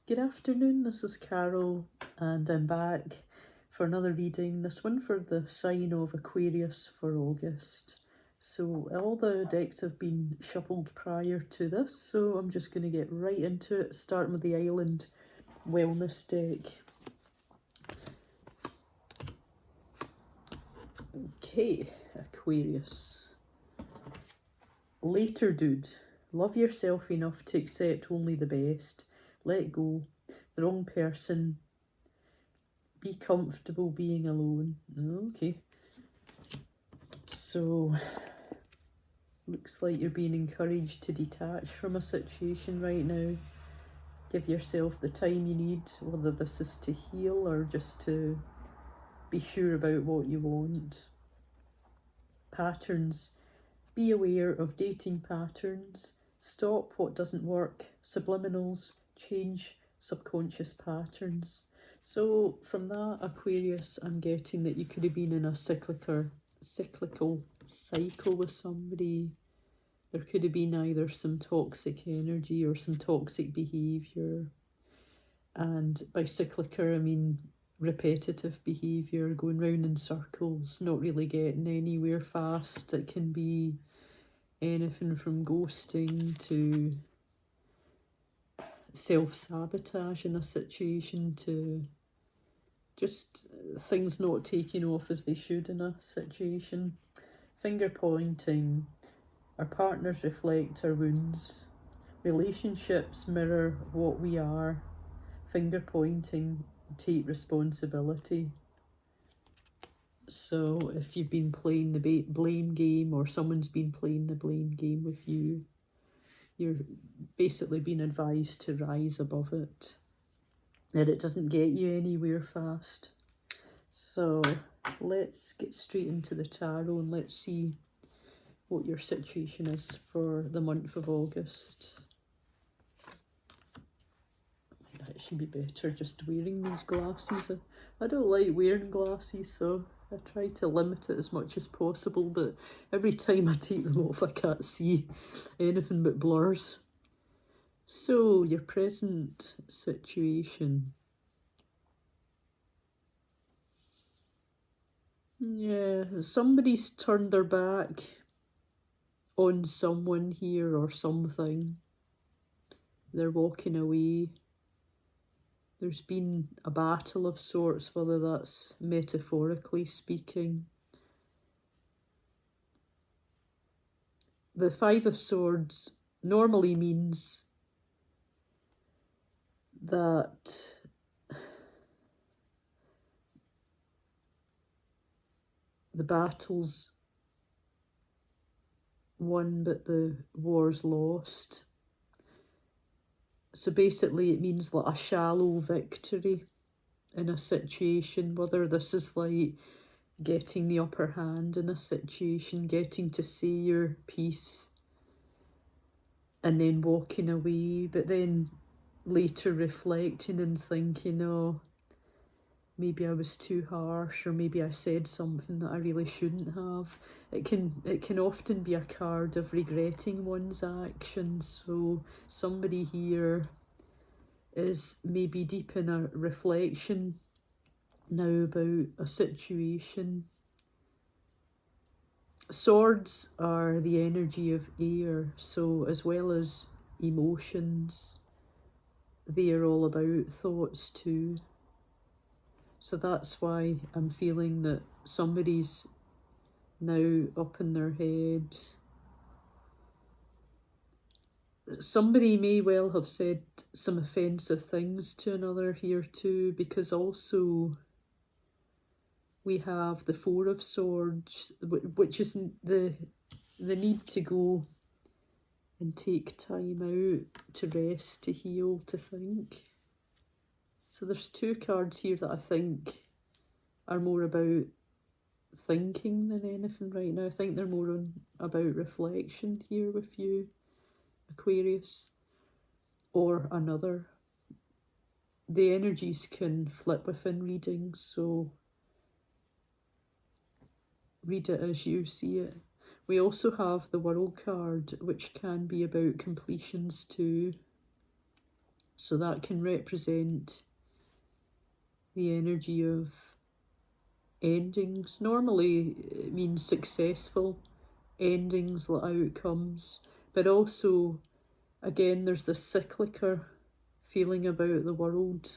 Good afternoon, this is Carol, and I'm back for another reading, this one for the sign of Aquarius for August. So all the decks have been shuffled prior to this, so I'm just going to get right into it, starting with the Island Wellness deck. Okay, Aquarius. Later, dude. Love yourself enough to accept only the best. Let go. The wrong person. Be comfortable being alone. Okay. So, looks like you're being encouraged to detach from a situation right now. Give yourself the time you need, whether this is to heal or just to be sure about what you want. Patterns. Be aware of dating patterns. Stop what doesn't work. Subliminals. Change subconscious patterns. So from that, Aquarius, I'm getting that you could have been in a cyclical cycle with somebody. There could have been either some toxic energy or some toxic behaviour. And by cyclical, I mean repetitive behaviour, going round in circles, not really getting anywhere fast. It can be anything from ghosting to self-sabotage in a situation to just things not taking off as they should in a situation. Finger pointing. Our partners reflect our wounds. Relationships mirror what we are. Finger pointing. Take responsibility. So if you've been playing the blame game, or someone's been playing the blame game with you, you're basically being advised to rise above it. And it doesn't get you anywhere fast. So let's get straight into the tarot and let's see what your situation is for the month of August. It might actually be better just wearing these glasses. I don't like wearing glasses, so I try to limit it as much as possible, but every time I take them off I can't see anything but blurs. So, your present situation. Yeah, somebody's turned their back on someone here or something. They're walking away. There's been a battle of sorts, whether that's metaphorically speaking. The Five of Swords normally means that the battle's won but the war's lost. So basically it means like a shallow victory in a situation, whether this is like getting the upper hand in a situation, getting to say your piece and then walking away, but then later reflecting and thinking, oh, maybe I was too harsh, or maybe I said something that I really shouldn't have. It can often be a card of regretting one's actions. So somebody here is maybe deep in a reflection now about a situation. Swords are the energy of air, so as well as emotions, they are all about thoughts too. So that's why I'm feeling that somebody's now up in their head. Somebody may well have said some offensive things to another here too, because also we have the Four of Swords, which is the need to go and take time out to rest, to heal, to think. So there's two cards here that I think are more about thinking than anything right now. I think they're more about reflection here with you, Aquarius, or another. The energies can flip within readings, so read it as you see it. We also have the World card, which can be about completions too. So that can represent the energy of endings. Normally it means successful endings, outcomes, but also, again, there's this cyclical feeling about the world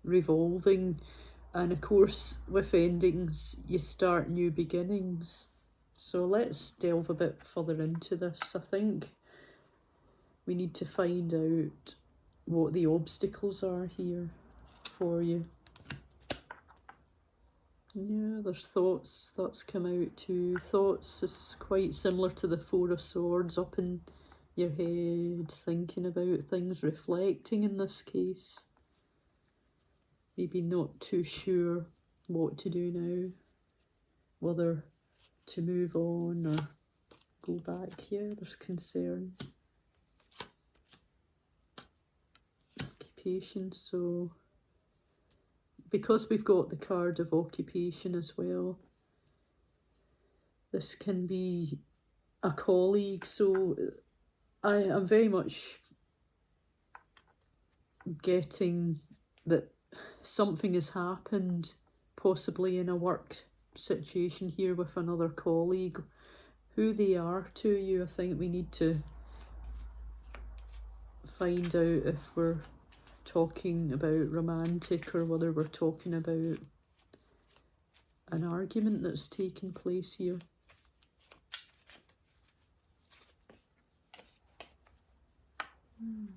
revolving, and of course with endings you start new beginnings. So let's delve a bit further into this. I think we need to find out what the obstacles are here for you. Yeah, there's thoughts that's come out too. Thoughts is quite similar to the Four of Swords, up in your head, thinking about things, reflecting in this case. Maybe not too sure what to do now, whether to move on or go back. Yeah, there's concern. Occupation, so because we've got the card of occupation as well, this can be a colleague. So I am very much getting that something has happened, possibly in a work situation here with another colleague. Who they are to you, I think we need to find out if we're talking about romantic or whether we're talking about an argument that's taking place here.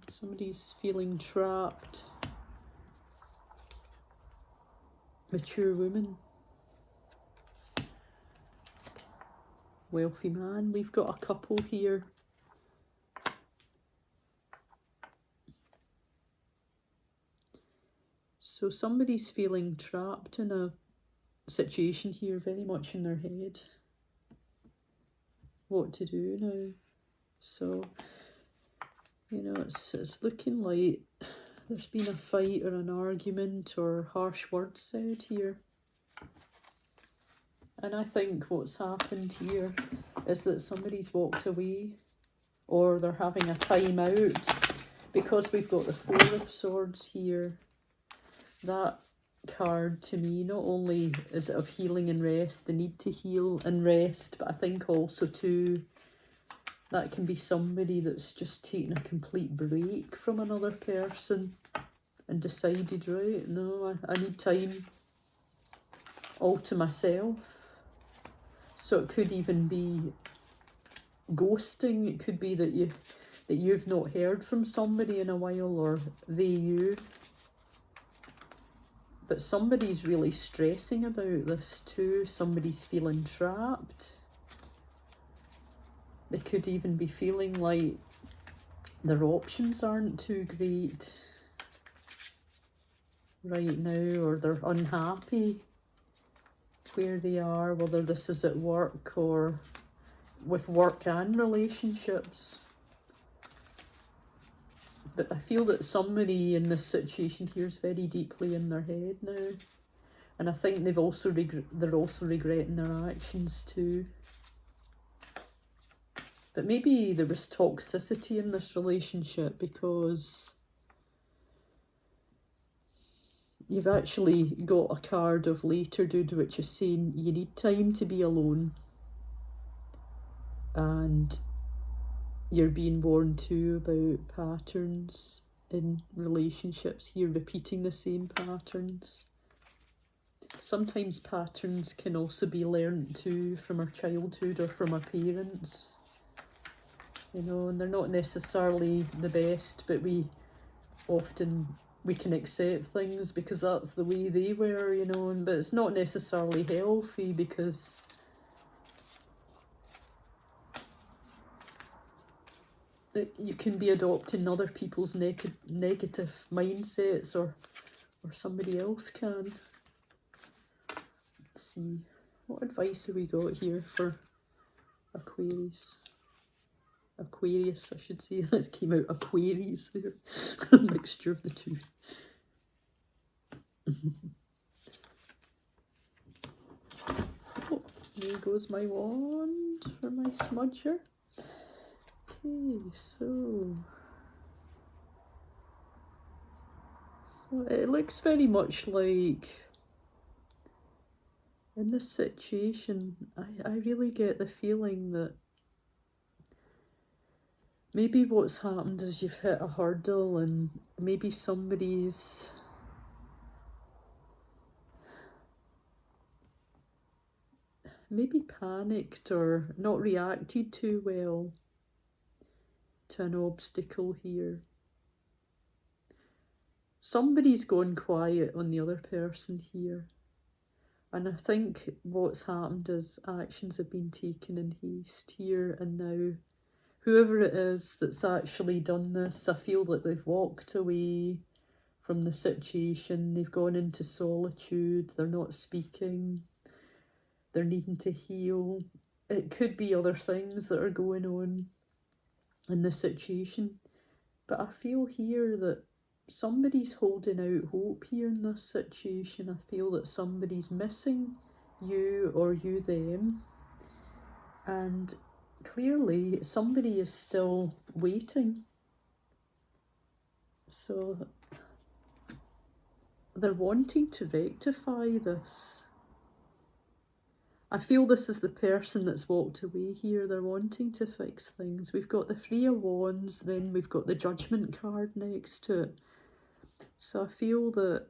Somebody's feeling trapped. Mature woman. Wealthy man. We've got a couple here. So somebody's feeling trapped in a situation here, very much in their head. What to do now? So, you know, it's looking like there's been a fight or an argument or harsh words said here. And I think what's happened here is that somebody's walked away, or they're having a time out, because we've got the Four of Swords here. That card to me, not only is it of healing and rest, the need to heal and rest, but I think also too, that can be somebody that's just taken a complete break from another person and decided, right, no, I need time all to myself. So it could even be ghosting. It could be that you've not heard from somebody in a while, or they you. But somebody's really stressing about this too. Somebody's feeling trapped. They could even be feeling like their options aren't too great right now, or they're unhappy where they are, whether this is at work or with work and relationships. But I feel that somebody in this situation here is very deeply in their head now, and I think they're also regretting their actions too. But maybe there was toxicity in this relationship, because you've actually got a card of later dude, which is saying you need time to be alone. And you're being warned too about patterns in relationships here, repeating the same patterns. Sometimes patterns can also be learned too from our childhood or from our parents. You know, and they're not necessarily the best, but we can accept things because that's the way they were, you know, but it's not necessarily healthy, because you can be adopting other people's negative mindsets, or somebody else can. Let's see, what advice have we got here for Aquarius? Aquarius, I should say. That came out Aquarius there. A mixture of the two. Oh, there goes my wand for my smudger. Okay, so So it looks very much like, in this situation, I really get the feeling that maybe what's happened is you've hit a hurdle and maybe somebody's maybe panicked or not reacted too well to an obstacle here. Somebody's gone quiet on the other person here. And I think what's happened is actions have been taken in haste here and now. Whoever it is that's actually done this, I feel that they've walked away from the situation. They've gone into solitude. They're not speaking. They're needing to heal. It could be other things that are going on in the situation. But I feel here that somebody's holding out hope here in this situation. I feel that somebody's missing you or you them. And clearly somebody is still waiting. So they're wanting to rectify this. I feel this is the person that's walked away here. They're wanting to fix things. We've got the Three of Wands, then we've got the Judgment card next to it. So I feel that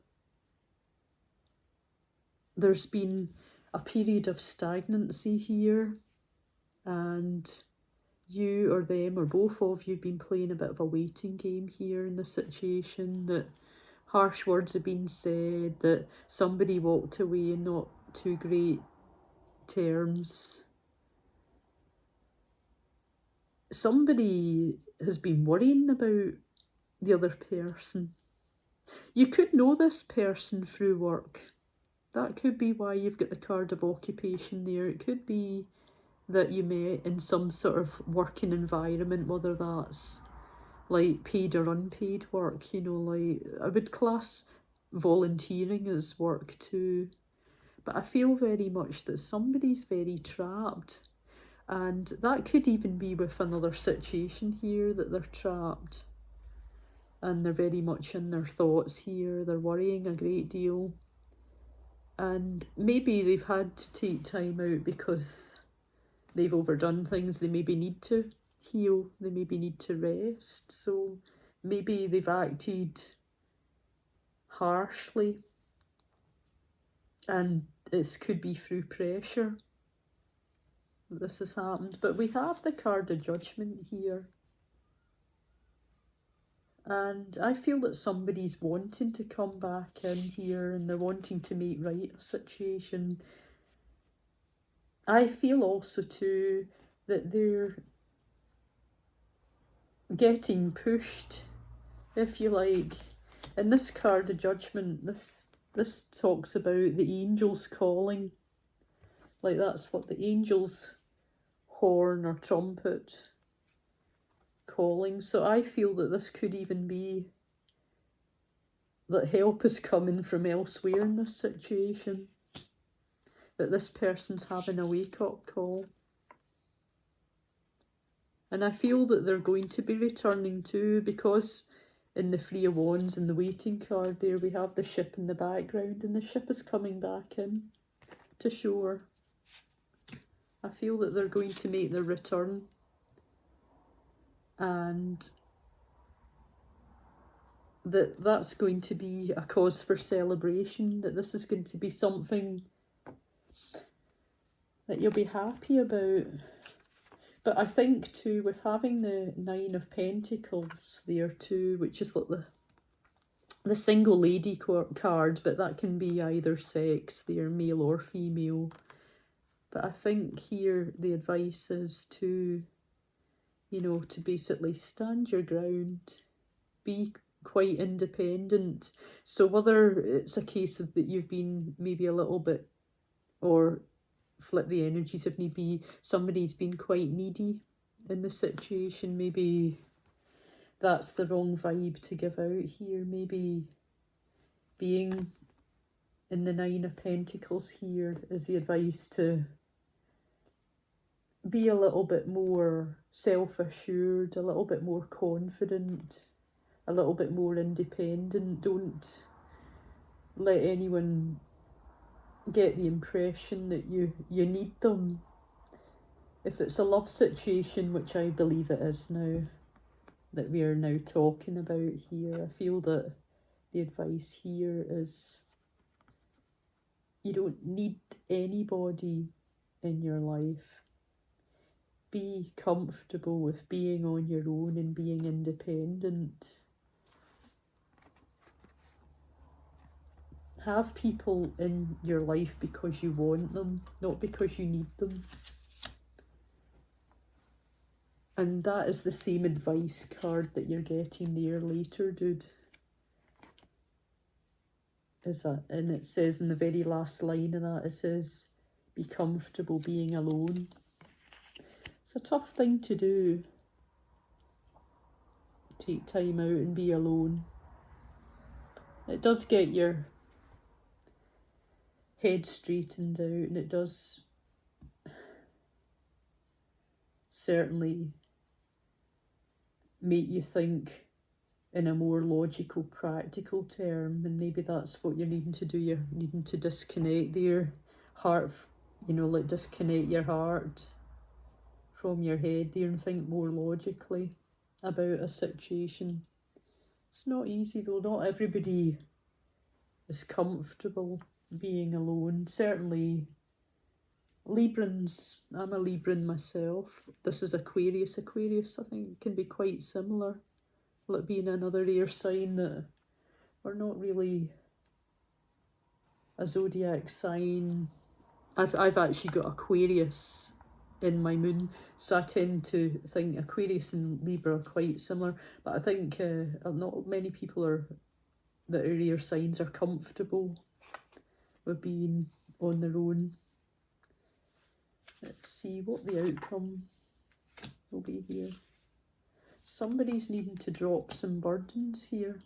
there's been a period of stagnancy here, and you or them or both of you have been playing a bit of a waiting game here in the situation, that harsh words have been said, that somebody walked away in not too great terms. Somebody has been worrying about the other person. You could know this person through work. That could be why you've got the card of occupation there. It could be that you met in some sort of working environment, whether that's like paid or unpaid work, you know, like I would class volunteering as work too. But I feel very much that somebody's very trapped, and that could even be with another situation here, that they're trapped and they're very much in their thoughts here. They're worrying a great deal, and maybe they've had to take time out because they've overdone things. They maybe need to heal, they maybe need to rest, so maybe they've acted harshly, and this could be through pressure that this has happened. But we have the card of Judgment here, and I feel that somebody's wanting to come back in here and they're wanting to make right a situation. I feel also too that they're getting pushed, if you like. In this card of Judgment, this talks about the angels calling. Like that's like the angels' horn or trumpet calling. So I feel that this could even be that help is coming from elsewhere in this situation. That this person's having a wake-up call. And I feel that they're going to be returning too, because in the Three of Wands and the waiting card there, we have the ship in the background, and the ship is coming back in to shore. I feel that they're going to make their return, and that's going to be a cause for celebration, that this is going to be something that you'll be happy about. But I think too, with having the Nine of Pentacles there too, which is like the single lady card, but that can be either sex there, male or female. But I think here the advice is to, you know, to basically stand your ground, be quite independent. So whether it's a case of that you've been maybe a little bit, or flip the energies if need be, somebody's been quite needy in the situation, maybe that's the wrong vibe to give out here. Maybe being in the Nine of Pentacles here is the advice to be a little bit more self-assured, a little bit more confident, a little bit more independent. Don't let anyone get the impression that you need them. If it's a love situation, which I believe it is now, that we are now talking about here, I feel that the advice here is you don't need anybody in your life. Be comfortable with being on your own and being independent. Have people in your life because you want them, not because you need them. And that is the same advice card that you're getting there later, dude. Is that, and it says in the very last line of that, it says, be comfortable being alone. It's a tough thing to do. Take time out and be alone. It does get your head straightened out, and it does certainly make you think in a more logical, practical term, and maybe that's what you're needing to do. You're needing to disconnect your heart, you know, like disconnect your heart from your head there and think more logically about a situation. It's not easy though. Not everybody is comfortable being alone. Certainly Librans, I'm a Libran myself. This is Aquarius. Aquarius, I think, can be quite similar. Like being another air sign that we're not really a zodiac sign. I've actually got Aquarius in my moon, so I tend to think Aquarius and Libra are quite similar, but I think not many people that are air signs are comfortable with being on their own. Let's see what the outcome will be here. Somebody's needing to drop some burdens here.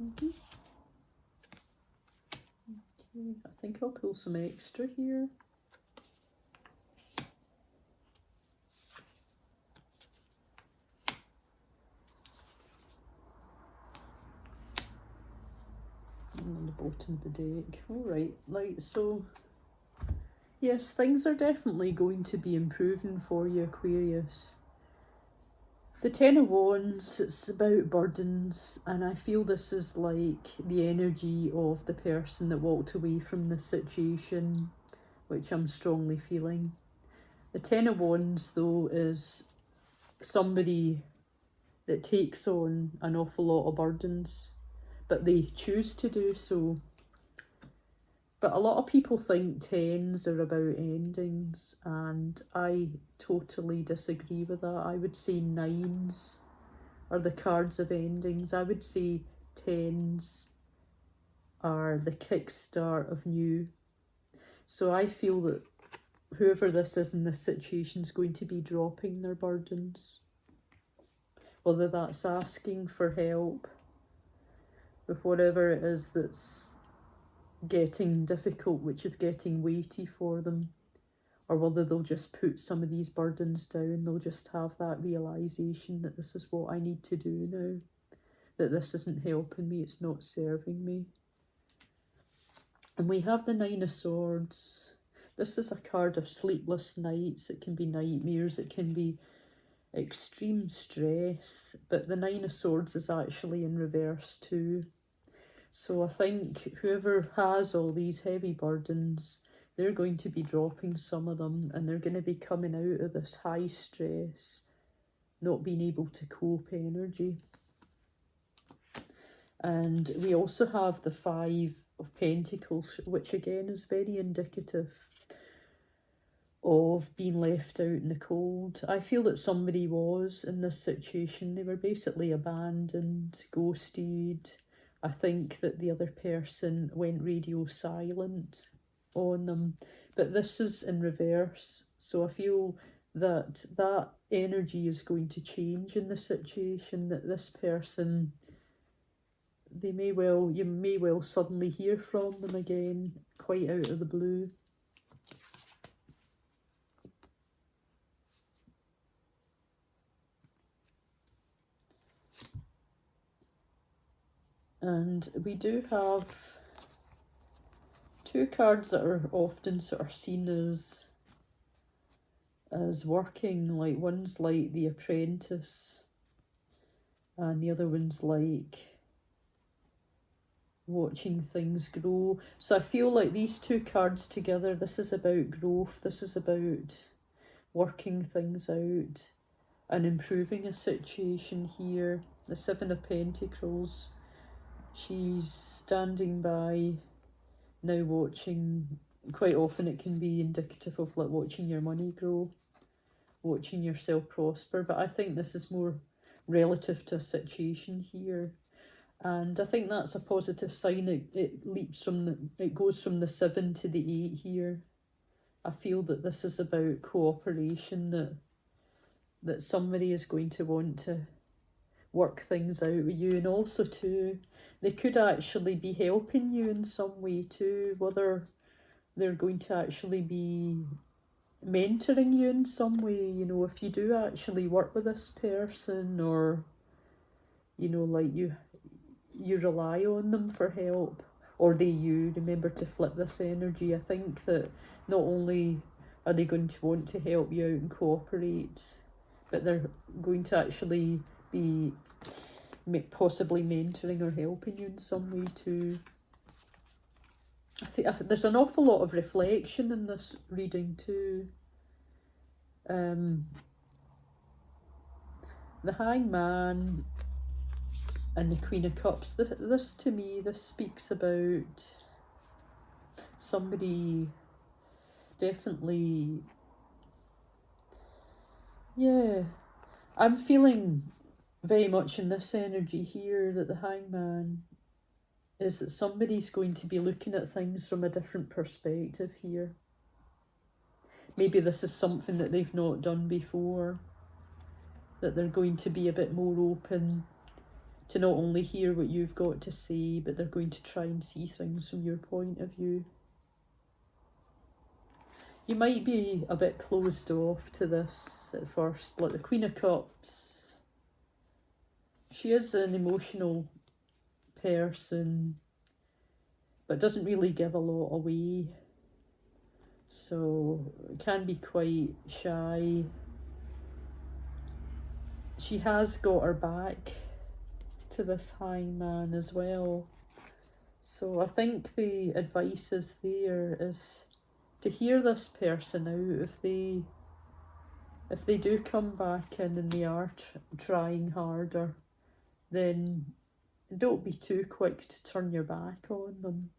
Okay, I think I'll pull some extra here. And on the bottom of the deck. Alright, like so. Yes, things are definitely going to be improving for you, Aquarius. The Ten of Wands, it's about burdens, and I feel this is like the energy of the person that walked away from the situation, which I'm strongly feeling. The Ten of Wands, though, is somebody that takes on an awful lot of burdens, but they choose to do so. But a lot of people think tens are about endings, and I totally disagree with that. I would say nines are the cards of endings. I would say tens are the kickstart of new. So I feel that whoever this is in this situation is going to be dropping their burdens. Whether that's asking for help with whatever it is that's getting difficult, which is getting weighty for them, or whether they'll just put some of these burdens down. They'll just have that realisation that this is what I need to do now, that this isn't helping me, it's not serving me. And we have the Nine of Swords. This is a card of sleepless nights. It can be nightmares, it can be extreme stress, but the Nine of Swords is actually in reverse too. So I think whoever has all these heavy burdens, they're going to be dropping some of them, and they're going to be coming out of this high stress, not being able to cope energy. And we also have the Five of Pentacles, which again is very indicative of being left out in the cold. I feel that somebody was in this situation. They were basically abandoned, ghosted. I think that the other person went radio silent on them, but this is in reverse. So I feel that that energy is going to change in the situation, that this person, you may well suddenly hear from them again, quite out of the blue. And we do have two cards that are often sort of seen as working, like one's like the apprentice and the other one's like watching things grow. So I feel like these two cards together, this is about growth, this is about working things out and improving a situation here. The Seven of Pentacles, she's standing by now watching. Quite often it can be indicative of like watching your money grow, watching yourself prosper, but I think this is more relative to a situation here. And I think that's a positive sign. It leaps from it goes from the 7 to the 8 here. I feel that this is about cooperation, that somebody is going to want to work things out with you, and also too, they could actually be helping you in some way too, whether they're going to actually be mentoring you in some way, you know, if you do actually work with this person, or, you know, like you rely on them for help, or they you. Remember to flip this energy. I think that not only are they going to want to help you out and cooperate, but they're going to actually be possibly mentoring or helping you in some way too. I think there's an awful lot of reflection in this reading too. The Hangman and the Queen of Cups. This to me, this speaks about somebody definitely, yeah, I'm feeling very much in this energy here that the Hangman is that somebody's going to be looking at things from a different perspective here. Maybe this is something that they've not done before, that they're going to be a bit more open to not only hear what you've got to say, but they're going to try and see things from your point of view. You might be a bit closed off to this at first, like the Queen of Cups. She is an emotional person, but doesn't really give a lot away. So it can be quite shy. She has got her back to this Hangman as well. So I think the advice is there is to hear this person out. If they do come back in and they are trying harder, then don't be too quick to turn your back on them.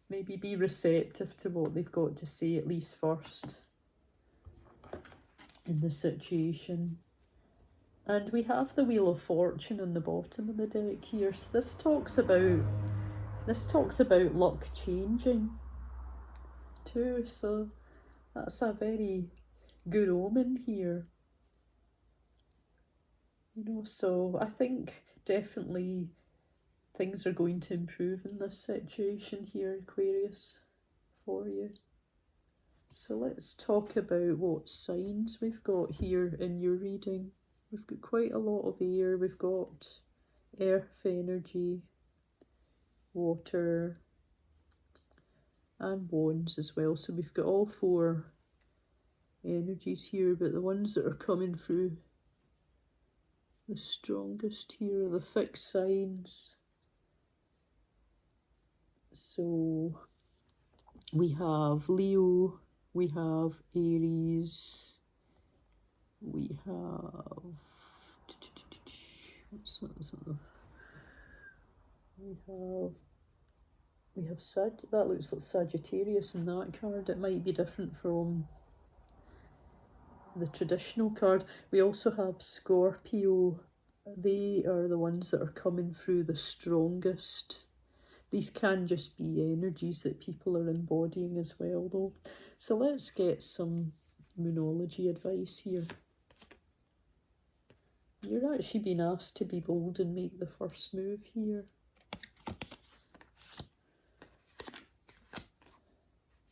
Maybe be receptive to what they've got to say at least first in the situation. And we have the Wheel of Fortune on the bottom of the deck here. So this talks about luck changing too. So that's a very good omen here. You know, so I think definitely things are going to improve in this situation here, Aquarius, for you. So let's talk about what signs we've got here in your reading. We've got quite a lot of air. We've got earth energy, water, and wands as well. So we've got all four energies here, but the ones that are coming through the strongest here are the fixed signs. So we have Leo, we have Aries, we have we have that looks like Sagittarius in that card. It might be different from the traditional card. We also have Scorpio. They are the ones that are coming through the strongest. These can just be energies that people are embodying as well though. So let's get some moonology advice here. You're actually being asked to be bold and make the first move here.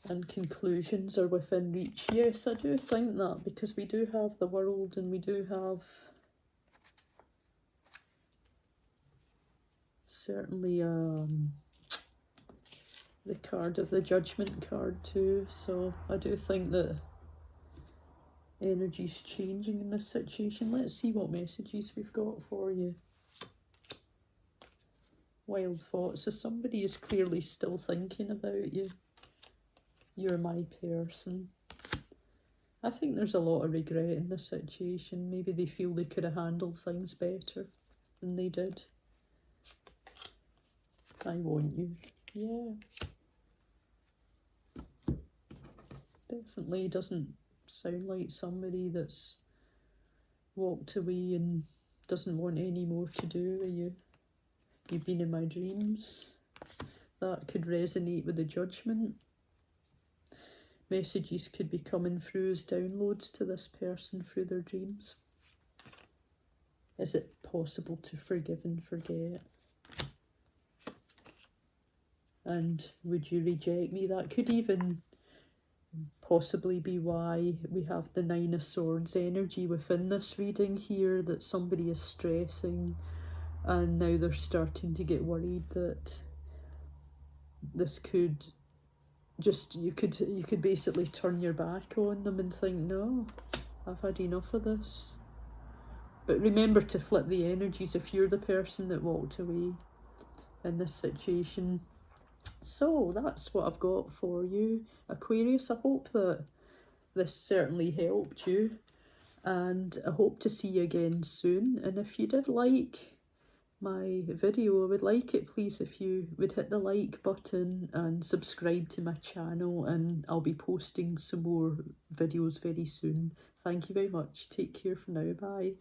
And conclusions are within reach. Yes, I do think that, because we do have the World and we do have certainly the card of the Judgment card too, so I do think that energy's changing in this situation. Let's see what messages we've got for you. Wild thoughts. So somebody is clearly still thinking about you. You're my person. I think there's a lot of regret in this situation. Maybe they feel they could have handled things better than they did. I want you. Yeah. Definitely doesn't sound like somebody that's walked away and doesn't want any more to do with you. You've been in my dreams. That could resonate with the Judgment. Messages could be coming through as downloads to this person through their dreams. Is it possible to forgive and forget? And would you reject me? That could even possibly be why we have the Nine of Swords energy within this reading here, that somebody is stressing and now they're starting to get worried that this could just, you could basically turn your back on them and think, no, I've had enough of this. But remember to flip the energies if you're the person that walked away in this situation. So that's what I've got for you, Aquarius. I hope that this certainly helped you, and I hope to see you again soon. And if you did like my video, I would like it please if you would hit the like button and subscribe to my channel, and I'll be posting some more videos very soon. Thank you very much. Take care for now. Bye.